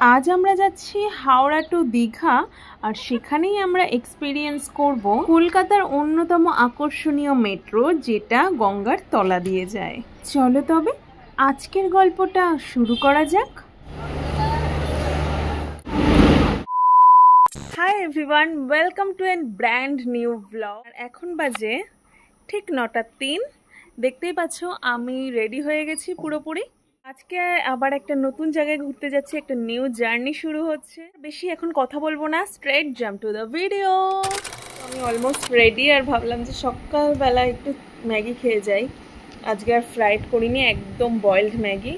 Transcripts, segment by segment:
আজ আমরা যাচ্ছি হাওড়া টু দীঘা, আর সেখানেই আমরা এক্সপিরিয়েন্স করব কলকাতার অন্যতম আকর্ষণীয় মেট্রো, যেটা গঙ্গার তলা দিয়ে যায়। চলো তবে আজকের গল্পটা শুরু করা যাক। Hi everyone, welcome to N brand new blog. এখন বাজে ঠিক 9:03। দেখতেই পাচ্ছ আমি রেডি হয়ে গেছি পুরোপুরি। আজকে আবার একটা নতুন জায়গায় ঘুরতে যাচ্ছি, একটা নিউ জার্নি শুরু হচ্ছে। বেশি এখন কথা বলবো না, straight jump to the video. আমি অলমোস্ট রেডি, আর ভাবলাম যে সকালবেলা একটু ম্যাগি খেয়ে যাই। আজকে আর ফ্রাইড করিনি, একদম বয়েলড ম্যাগি।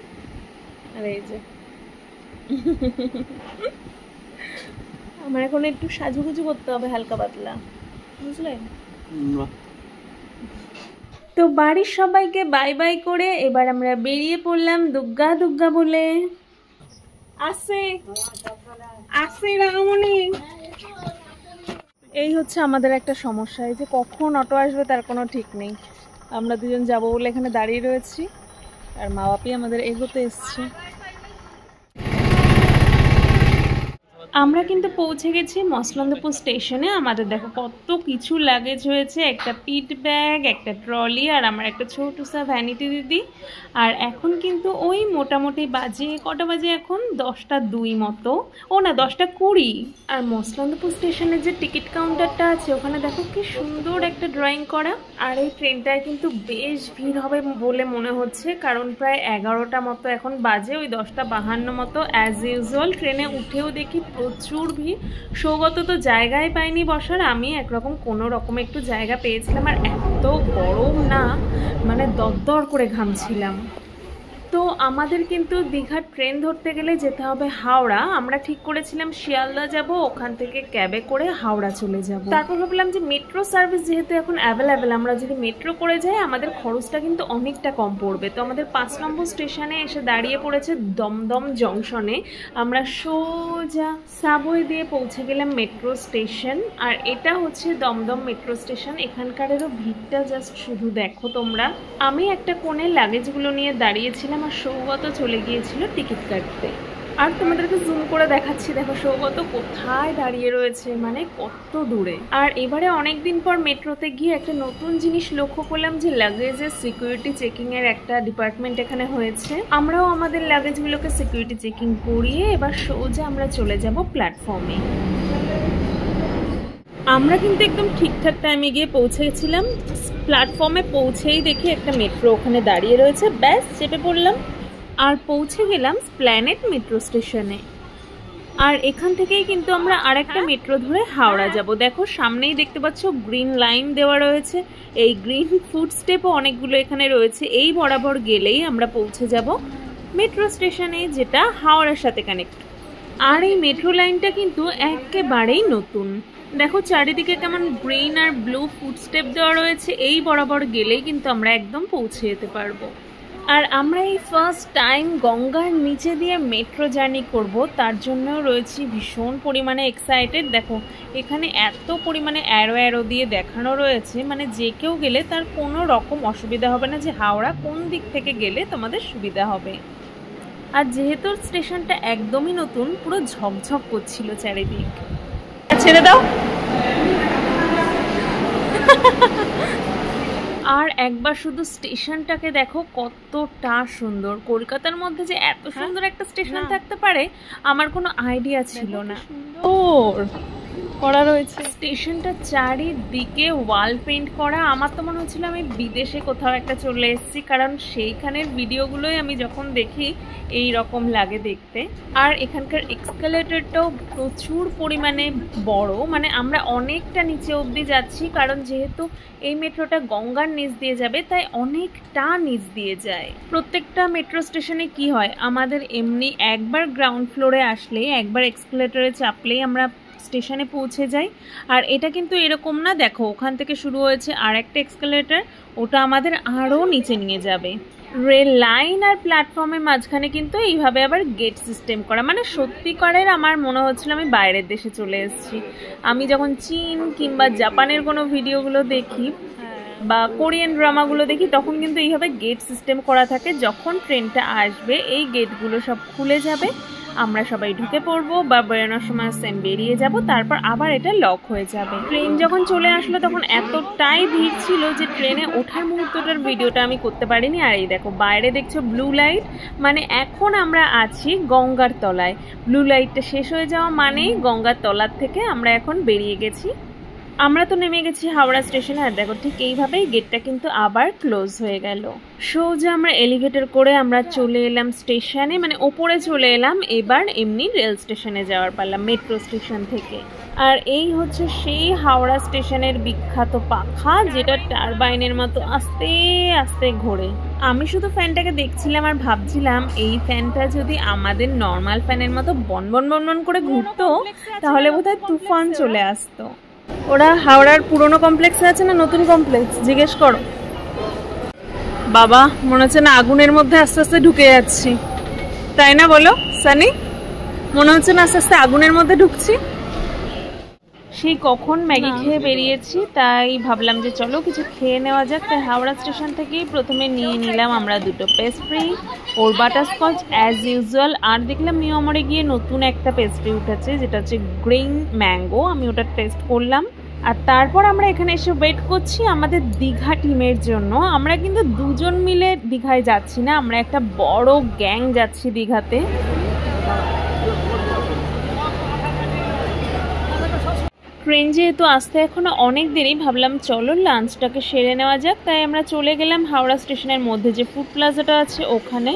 আর এই যে আমার এখন একটু সাজুগুজু করতে হবে হালকা পাতলা, বুঝলেন? তো বাড়ির সবাইকে বাই বাই করে এবার আমরা বেরিয়ে পড়লাম দুগ্গা দুগ্গা বলে। আসে আসে রাঙামণি। এই হচ্ছে আমাদের একটা সমস্যা, এই যে কখন অটো আসবে তার কোনো ঠিক নেই। আমরা দুজন যাবো বলে এখানে দাঁড়িয়ে রয়েছি, আর মা বাপি আমাদের এগোতে এসছে। আমরা কিন্তু পৌঁছে গেছি মসলন্দপুর স্টেশনে। আমাদের দেখো কত কিছু লাগেজ হয়েছে, একটা পিট ব্যাগ, একটা ট্রলি, আর আমার একটা ছোট সা ভ্যানিটি দিদি। আর এখন কিন্তু ওই মোটামুটি বাজে কটা বাজে এখন 10:02 মতো, ও না 10:20। আর মসলন্দপুর স্টেশনের যে টিকিট কাউন্টারটা আছে ওখানে দেখো কি সুন্দর একটা ড্রয়িং করা। আর এই ট্রেনটায় কিন্তু বেশ ভিড় হবে বলে মনে হচ্ছে, কারণ প্রায় 11টা মতো এখন বাজে, ওই 10:52 মতো। অ্যাজ ইউজুয়াল ট্রেনে উঠেও দেখি প্রচুর ভিড়। সৌগত তো জায়গায় পাইনি বসার, আমি একরকম কোনো রকম একটু জায়গা পেয়েছিলাম। আর এত গরম না, মানে দরদর করে ঘামছিলাম। তো আমাদের কিন্তু দীঘার ট্রেন ধরতে গেলে যেতে হবে হাওড়া। আমরা ঠিক করেছিলাম শিয়ালদা যাব, ওখান থেকে ক্যাবে করে হাওড়া চলে যাব। তারপর ভাবলাম যে মেট্রো সার্ভিস যেহেতু এখন অ্যাভেলেবেল, আমরা যদি মেট্রো করে যাই আমাদের খরচটা কিন্তু অনেকটা কম পড়বে। তো আমাদের 5 নম্বর স্টেশনে এসে দাঁড়িয়ে পড়েছে দমদম জংশনে। আমরা সোজা সাবওয়ে দিয়ে পৌঁছে গেলাম মেট্রো স্টেশন। আর এটা হচ্ছে দমদম মেট্রো স্টেশন। এখানকারেরও ভিড়টা জাস্ট শুধু দেখো তোমরা। আমি একটা কোণে লাগেজগুলো নিয়ে দাঁড়িয়েছিলাম, আর সৌগত চলে গিয়েছিল টিকিট কাটতে। আর তোমাদেরকে জুম করে দেখাচ্ছি, দেখো সৌগত কোথায় দাঁড়িয়ে রয়েছে, মানে কত দূরে। আর এবারে অনেকদিন পর মেট্রোতে গিয়ে একটা নতুন জিনিস লক্ষ্য করলাম, যে লাগেজের সিকিউরিটি চেকিং এর একটা ডিপার্টমেন্ট এখানে হয়েছে। আমরাও আমাদের লাগেজগুলোকে সিকিউরিটি চেকিং করিয়ে এবার সোজা আমরা চলে যাব প্ল্যাটফর্মে। আমরা কিন্তু একদম ঠিকঠাক টাইমে গিয়ে পৌঁছে গেছিলাম। প্ল্যাটফর্মে পৌঁছেই দেখি একটা মেট্রো ওখানে দাঁড়িয়ে রয়েছে, ব্যাস চেপে পড়লাম আর পৌঁছে গেলাম স্প্ল্যানেড মেট্রো স্টেশনে। আর এখান থেকেই কিন্তু আমরা আরেকটা মেট্রো ধরে হাওড়া যাব। দেখো সামনেই দেখতে পাচ্ছ গ্রিন লাইন দেওয়া রয়েছে, এই গ্রিন ফুটস্টেপও অনেকগুলো এখানে রয়েছে। এই বরাবর গেলেই আমরা পৌঁছে যাব মেট্রো স্টেশনে, যেটা হাওড়ার সাথে কানেক্ট। আর এই মেট্রো লাইনটা কিন্তু একেবারেই নতুন। দেখো চারিদিকে কেমন গ্রিন আর ব্লু ফুটস্টেপ দেওয়া রয়েছে। এই বরাবর গেলেই কিন্তু আমরা একদম পৌঁছে যেতে পারবো। আর আমরা এই ফার্স্ট টাইম গঙ্গার নিচে দিয়ে মেট্রো জার্নি করব, তার জন্যও রয়েছি ভীষণ পরিমাণে এক্সাইটেড। দেখো এখানে এত পরিমাণে অ্যারো দিয়ে দেখানো রয়েছে, মানে যে কেউ গেলে তার কোনো রকম অসুবিধা হবে না, যে হাওড়া কোন দিক থেকে গেলে তোমাদের সুবিধা হবে। আর যেহেতু স্টেশনটা একদমই নতুন, পুরো ঝকঝক করছিল চারিদিক। ছেড়ে দাও। আর একবার শুধু স্টেশনটাকে দেখো কতটা সুন্দর। কলকাতার মধ্যে যে এত সুন্দর একটা স্টেশন থাকতে পারে আমার কোনো আইডিয়া ছিল না। করা রয়েছে স্টেশনটা চারিদিকে ওয়াল পেইন্ট করা। আমার তো মনে হচ্ছিল আমি বিদেশে কোথাও একটা চলে এসেছি, কারণ সেইখানের ভিডিওগুলোই আমি যখন দেখি এই রকম লাগে দেখতে। আর এখানকার এক্সকালেটরটাও প্রচুর পরিমাণে বড়, মানে আমরা অনেকটা নিচে অবধি যাচ্ছি, কারণ যেহেতু এই মেট্রোটা গঙ্গার নিচ দিয়ে যাবে তাই অনেকটা নিচ দিয়ে যায়। প্রত্যেকটা মেট্রো স্টেশনে কি হয়, আমাদের এমনি একবার গ্রাউন্ড ফ্লোরে আসলে, একবার এক্সকালেটরে চাপলেই আমরা স্টেশনে পৌঁছে যাই। আর এটা কিন্তু এরকম না, দেখো ওখান থেকে শুরু হয়েছে আর একটা এক্সকালেটর, ওটা আমাদের আরও নিচে নিয়ে যাবে। রেল লাইন আর প্ল্যাটফর্মের মাঝখানে কিন্তু এইভাবে আবার গেট সিস্টেম করা, মানে সত্যিকারের আমার মনে হচ্ছিল আমি বাইরের দেশে চলে এসেছি। আমি যখন চীন কিংবা জাপানের কোনো ভিডিওগুলো দেখি বা কোরিয়ান ড্রামাগুলো দেখি, তখন কিন্তু এইভাবে গেট সিস্টেম করা থাকে। যখন ট্রেনটা আসবে এই গেটগুলো সব খুলে যাবে আমরা সবাই ঢুকে পড়বো বা বেরোনোর সময় সেম বেরিয়ে যাব, তারপর আবার এটা লক হয়ে যাবে। ট্রেন যখন চলে আসলো তখন এতটাই ভিড় ছিল যে ট্রেনে ওঠার মুহূর্তটার ভিডিওটা আমি করতে পারিনি। আর এই দেখো বাইরে দেখছো ব্লু লাইট, মানে এখন আমরা আছি গঙ্গার তলায়। ব্লু লাইটটা শেষ হয়ে যাওয়া মানেই গঙ্গার তলার থেকে আমরা এখন বেরিয়ে গেছি। আমরা তো নেমে গেছি হাওড়া স্টেশনে। আর দেখো ঠিক এইভাবেই গেটটা কিন্তু আবার ক্লোজ হয়ে গেল। সোজা আমরা এলিভেটর করে আমরা চলে এলাম স্টেশনে, মানে ওপরে চলে এলাম। এবার এমনি রেল স্টেশনে যাওয়ার পারলাম মেট্রো স্টেশন থেকে। আর এই হচ্ছে সেই হাওড়া স্টেশনের বিখ্যাত পাখা, যেটা টারবাইনের মতো আস্তে আস্তে ঘোরে। আমি শুধু ফ্যানটাকে দেখছিলাম আর ভাবছিলাম এই ফ্যানটা যদি আমাদের নর্মাল ফ্যানের মতো বনবন বনবন করে ঘুরতো তাহলে বোধহয় তুফান চলে আসতো। ওরা হাওড়ার পুরনো কমপ্লেক্সে আছে না নতুন কমপ্লেক্স, জিজ্ঞেস করো। বাবা মনে হচ্ছে না আগুনের মধ্যে আস্তে আস্তে ঢুকে যাচ্ছি, তাই না বলো সানি? মনে হচ্ছে না আস্তে আস্তে আগুনের মধ্যে ঢুকছি। সেই কখন ম্যাগি খেয়ে বেরিয়েছি, তাই ভাবলাম যে চলো কিছু খেয়ে নেওয়া যাক। তাই হাওড়া স্টেশন থেকেই প্রথমে নিয়ে নিলাম আমরা দুটো পেস্ট্রি, ওর বাটারস্কচ অ্যাজ ইউজুয়াল। আর দেখলাম নিয়মরে গিয়ে নতুন একটা পেস্ট্রি উঠেছে যেটা হচ্ছে গ্রিন ম্যাঙ্গো, আমি ওটা টেস্ট করলাম। আর তারপর আমরা এখানে এসে ওয়েট করছি আমাদের দীঘা টিমের জন্য। আমরা কিন্তু দুজন মিলে দীঘায় যাচ্ছি না, আমরা একটা বড় গ্যাং যাচ্ছি দীঘাতে। ট্রেন যেহেতু আসতে এখনো অনেক দেরি, ভাবলাম চলো লাঞ্চটাকে সেরে নেওয়া যাক। তাই আমরা চলে গেলাম হাওড়া স্টেশনের মধ্যে যে ফুড প্লাজাটা আছে ওখানে।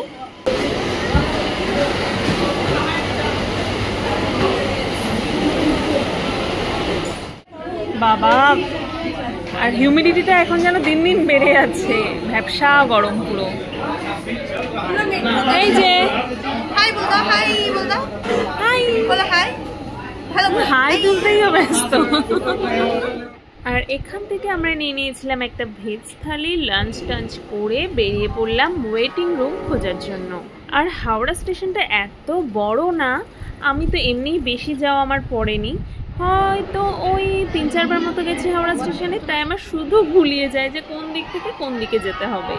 বাবা আর হিউমিডিটিটা এখন যেন দিন দিন বেড়ে যাচ্ছে, ভ্যাপসা গরম পুরো। এই যে হাই বলো, হাই বলো, হাই বলো, হাই হাই তুলতেই ব্যস্ত। আর এখান থেকে আমরা নিয়ে নিয়েছিলাম একটা ভেজ থালি, লাঞ্চ টাঞ্চ করে বেরিয়ে পড়লাম ওয়েটিং রুম খোঁজার জন্য। আর হাওড়া স্টেশনটা এত বড় না, আমি তো এমনিই বেশি যাওয়া আমার পড়েনি, হয়তো ওই 3-4 বার মতো গেছি হাওড়া স্টেশনে। তাই আমার শুধু ভুলিয়ে যায় যে কোন দিক থেকে কোন দিকে যেতে হবে।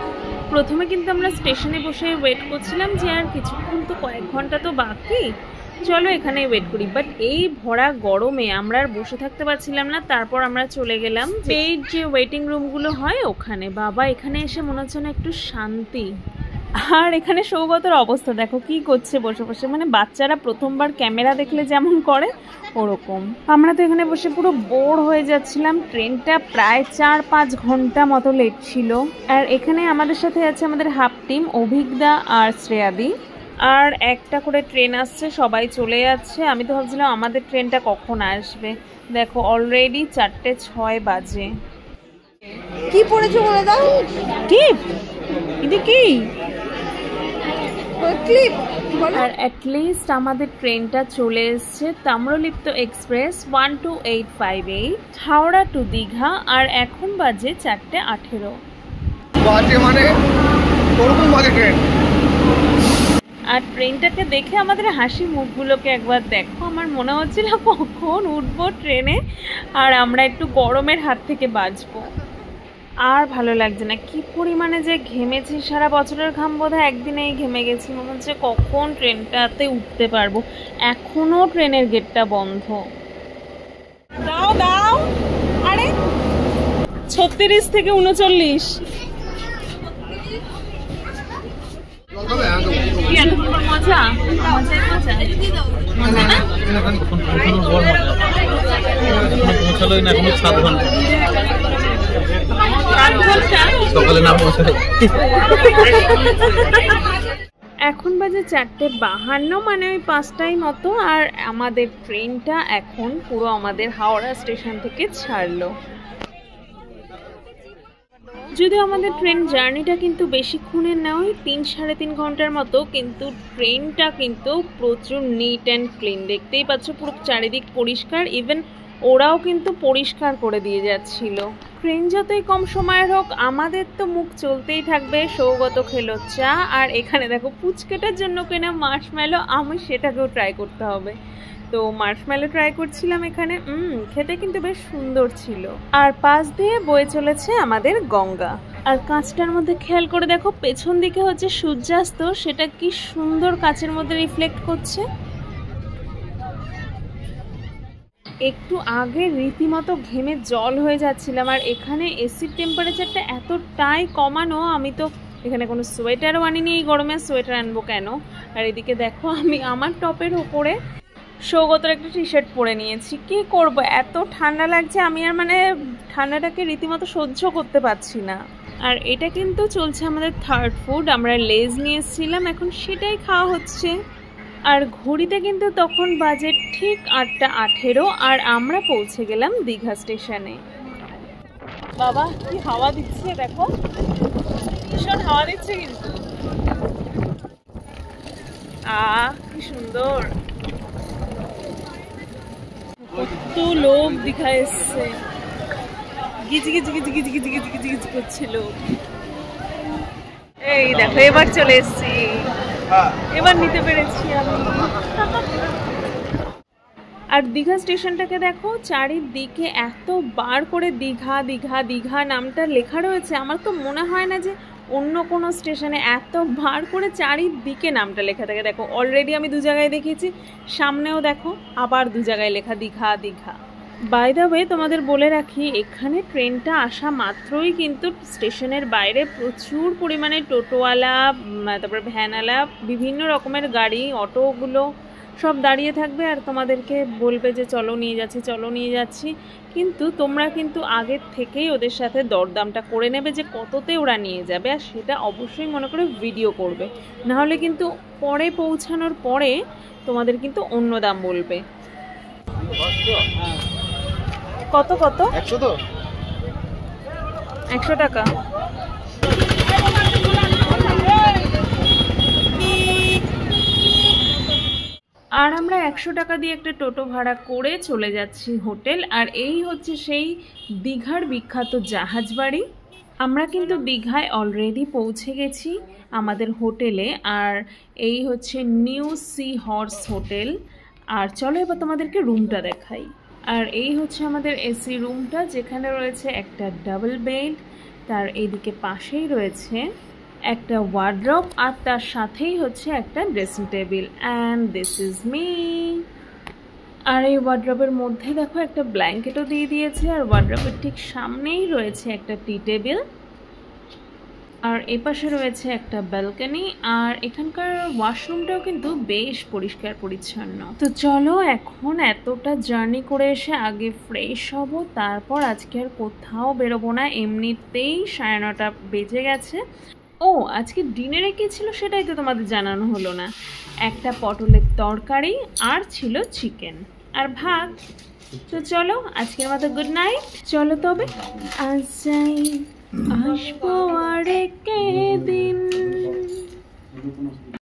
প্রথমে কিন্তু আমরা স্টেশনে বসে ওয়েট করছিলাম যে আর কিছুক্ষণ তো, কয়েক ঘন্টা তো বাকি, চলো এখানে ওয়েট করি। বাট এই ভরা গরমে আমরা আর বসে থাকতে পারছিলাম না। তারপর আমরা চলে গেলাম পেইড যে ওয়েটিং রুমগুলো হয় ওখানে। বাবা এখানে এসে মনে হচ্ছে না একটু শান্তি। আর এখানে সৌগতর অবস্থা দেখো কি করছে বসে বসে, মানে বাচ্চারা প্রথমবার ক্যামেরা দেখলে যেমন করে ওরকম। আমরা তো এখানে বসে পুরো বোর হয়ে যাচ্ছিলাম। ট্রেনটা প্রায় 4-5 ঘন্টা মতো লেট ছিল। আর এখানে আমাদের সাথে আছে আমাদের হাফ টিম অভিজ্ঞতা আর শ্রেয়াদি। আর একটা করে ট্রেন আসছে, সবাই চলে যাচ্ছে। আমি তো ভাবছিলাম আমাদের ট্রেনটা কখন আসবে, দেখো অলরেডি 4:06 বাজে। কি পড়েছো বলে দাও? ক্লিপ, এটা কি ক্লিপ? আর অ্যাটলিস্ট আমাদের ট্রেনটা চলে এসছে, তাম্রলিপ্ত এক্সপ্রেস 12858 হাওড়া টু দীঘা। আর এখন বাজে 4:18 বাজে, মানে ওরকম বাজে ট্রেন। আর ট্রেনটাকে দেখে আমাদের হাসি মুখগুলোকে একবার দেখো। আমার মনে হচ্ছিল কখন উঠবো ট্রেনে আর আমরা একটু গরমের হাত থেকে বাঁচবো। আর ভালো লাগছে না, কি পরিমাণে যে ঘেমেছি, সারা বছরের ঘাম বোধহয় একদিনেই ঘেমে গেছি। মনে হচ্ছে কখন ট্রেনটাতে উঠতে পারবো। এখনো ট্রেনের গেটটা বন্ধ। দাও দাও, আরে 36 থেকে 39। মজা পৌঁছালোই না, এখনো 7 ঘন্টা। এখন বাজে 4:52, মানে ওই 5টাই মতো। আর আমাদের ট্রেনটা এখন পুরো আমাদের হাওড়া স্টেশন থেকে ছাড়লো। যদিও আমাদের ট্রেন জার্নিটা কিন্তু বেশিক্ষণের না, ওই 3-3.5 ঘন্টার মতো, কিন্তু ট্রেনটা কিন্তু প্রচুর নিট অ্যান্ড ক্লিন। দেখতেই পাচ্ছ পুরো চারিদিক পরিষ্কার, ইভেন ওরাও কিন্তু পরিষ্কার করে দিয়ে যাচ্ছিল। ট্রেন যতই কম সময়ের হোক আমাদের তো মুখ চলতেই থাকবে। সৌগত খেলো চা, আর এখানে দেখো পুচকেটার জন্য কেনা মার্শম্যালো, আমি সেটাকেও ট্রাই করতে হবে। তো মার্শম্যালো ট্রাই করছিলাম এখানে, খেতে কিন্তু বেশ সুন্দর ছিল। আর পাশ দিয়ে বয়ে চলেছে আমাদের গঙ্গা। আর কাঁচটার মধ্যে খেয়াল করে দেখো পেছন দিকে হচ্ছে সূর্যাস্ত, সেটা কি সুন্দর কাঁচের মধ্যে রিফ্লেক্ট করছে। একটু আগে রীতিমতো ঘেমে জল হয়ে যাচ্ছিলাম, আর এখানে এসির টেম্পারেচারটা এতটাই কমানো, আমি তো এখানে কোনো সোয়েটারও আনিনি এই গরমে, সোয়েটার আনবো কেন। আর এদিকে দেখো আমি আমার টপের ওপরে সৌগতর একটা টি শার্ট পরে নিয়েছি। কি করব, এত ঠান্ডা লাগছে, আমি আর মানে ঠান্ডাটাকে রীতিমতো সহ্য করতে পারছি না। আর এটা কিন্তু চলছে আমাদের থার্ড ফুড, আমরা লেজ নিয়ে এসেছিলাম, এখন সেটাই খাওয়া হচ্ছে। আর ঘড়িতে কিন্তু তখন বাজে ঠিক 8:18 আর আমরা পৌঁছে গেলাম দীঘা স্টেশনে। বাবা কি হাওয়া দিচ্ছে দেখো, ভীষণ হাওয়া দিচ্ছে কিন্তু। কি সুন্দর, কত লোক দীঘা এসছে, গিজি গিজি গিজি গিজি গিজি গিজি গিজি গিজি করছিল। এই দেখো এবার চলে এসছি, এবার নিতে পেরেছি আমি। আর দীঘা স্টেশনটাকে দেখো, চারিদিকে এতবার করে দীঘা দীঘা দীঘা নামটা লেখা রয়েছে, আমার তো মনে হয় না যে অন্য কোনো স্টেশনে এতবার করে চারিদিকে নামটা লেখা থাকে। দেখো অলরেডি আমি 2 জায়গায় দেখিয়েছি, সামনেও দেখো আবার 2 জায়গায় লেখা Digha Digha. By the way তোমাদের বলে রাখি, এখানে ট্রেনটা আসা মাত্রই কিন্তু স্টেশনের বাইরে প্রচুর পরিমাণে টোটোওয়ালা, তারপরে ভ্যানওয়ালা, বিভিন্ন রকমের গাড়ি, অটোগুলো সব দাঁড়িয়ে থাকবে আর তোমাদেরকে বলবে যে চলো নিয়ে যাচ্ছি চলো নিয়ে যাচ্ছি। কিন্তু তোমরা কিন্তু আগের থেকেই ওদের সাথে দরদামটা করে নেবে যে কততে ওরা নিয়ে যাবে, আর সেটা অবশ্যই মনে করে ভিডিও করবে, নাহলে কিন্তু পরে পৌঁছানোর পরে তোমাদের কিন্তু অন্য দাম বলবে। কত কত? 100 তো 100 টাকা। আর আমরা 100 টাকা দিয়ে একটা টোটো ভাড়া করে চলে যাচ্ছি হোটেল। আর এই হচ্ছে সেই দীঘার বিখ্যাত জাহাজ বাড়ি। আমরা কিন্তু দীঘায় অলরেডি পৌঁছে গেছি আমাদের হোটেলে, আর এই হচ্ছে নিউ সি হর্স হোটেল। আর চলো এবার তোমাদেরকে রুমটা দেখাই। আর এই হচ্ছে আমাদের এসি রুমটা, যেখানে রয়েছে একটা ডাবল বেড, তার এইদিকে পাশেই রয়েছে একটা ওয়ার্ড্রপ, আর তার সাথেই হচ্ছে একটা dressing table. And this is me. আর এই ওয়ার্ড্রপের মধ্যে দেখো একটা ব্ল্যাঙ্কেটও দিয়ে দিয়েছে, আর ওয়ার্ড্রপের ঠিক সামনেই রয়েছে একটা টি টেবিল, আর এপাশে রয়েছে একটা ব্যালকনি। আর এখানকার ওয়াশরুমটাও কিন্তু বেশ পরিষ্কার পরিচ্ছন্ন। তো চলো এখন এতটা জার্নি করে এসে আগে ফ্রেশ হব, তারপর আজকে আর কোথাও বেরোবো না, এমনিতেই 9:30 বেজে গেছে। ও আজকে ডিনারে কি ছিল সেটাই তো তোমাদের জানানো হলো না, একটা পটলের তরকারি আর ছিল চিকেন আর ভাত। তো চলো আজকের মতো গুড নাইট, চলো তবে আজ যাই, আসবো আর একদিন।